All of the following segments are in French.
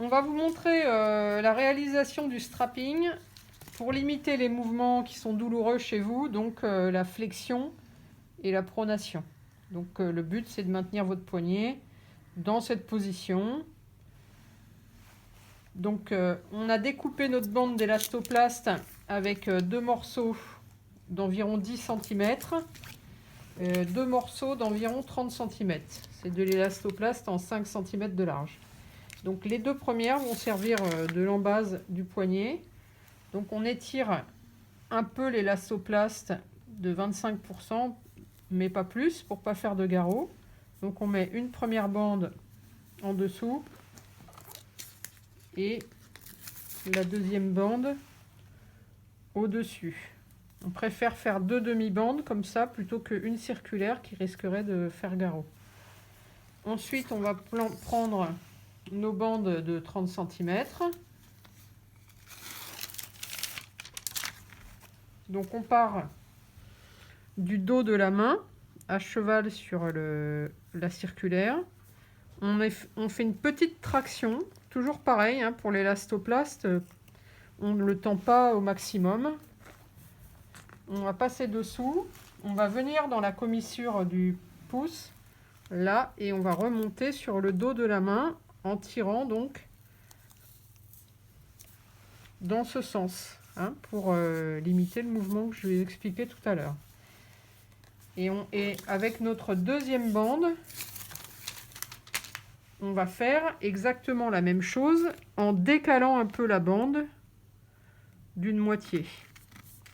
On va vous montrer la réalisation du strapping pour limiter les mouvements qui sont douloureux chez vous, donc la flexion et la pronation. Donc le but, c'est de maintenir votre poignet dans cette position. Donc on a découpé notre bande d'élastoplast avec deux morceaux d'environ 10 cm, deux morceaux d'environ 30 cm. C'est de l'élastoplast en 5 cm de large. Donc les deux premières vont servir de l'embase du poignet. Donc on étire un peu l'élastoplast de 25%, mais pas plus, pour ne pas faire de garrot. Donc on met une première bande en dessous et la deuxième bande au-dessus. On préfère faire deux demi-bandes comme ça plutôt qu'une circulaire qui risquerait de faire garrot. Ensuite, on va prendre nos bandes de 30 cm. Donc on part du dos de la main à cheval sur la circulaire. On fait une petite traction, toujours pareil hein, pour l'élastoplast, on ne le tend pas au maximum. On va passer dessous, on va venir dans la commissure du pouce, là, et on va remonter sur le dos de la main en tirant donc dans ce sens, hein, pour limiter le mouvement que je vais expliquer tout à l'heure. Et avec notre deuxième bande, on va faire exactement la même chose en décalant un peu la bande d'une moitié.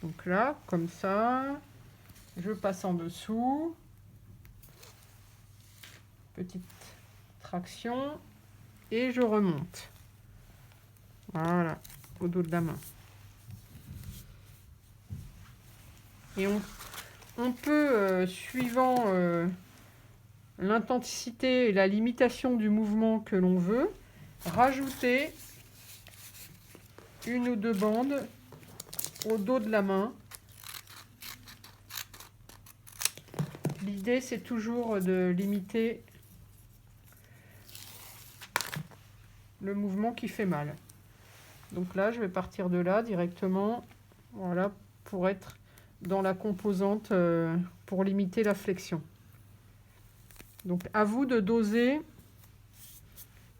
Donc là, comme ça, je passe en dessous, petite traction, et je remonte. Voilà, au dos de la main. Et on peut, suivant l'intensité et la limitation du mouvement que l'on veut, rajouter une ou deux bandes au dos de la main. L'idée, c'est toujours de limiter le mouvement qui fait mal. Donc là, je vais partir de là directement, voilà, pour être dans la composante pour limiter la flexion. Donc à vous de doser.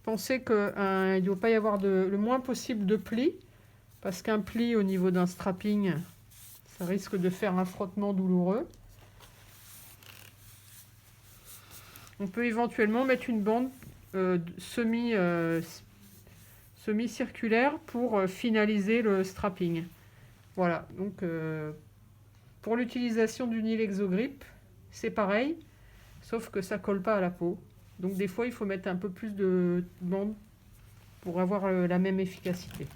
Pensez qu'il ne doit pas y avoir le moins possible de plis, parce qu'un pli au niveau d'un strapping, ça risque de faire un frottement douloureux. On peut éventuellement mettre une bande semi-circulaire pour finaliser le strapping. Voilà, donc pour l'utilisation du Nil Exogrip, c'est pareil, sauf que ça ne colle pas à la peau. Donc des fois, il faut mettre un peu plus de bande pour avoir la même efficacité.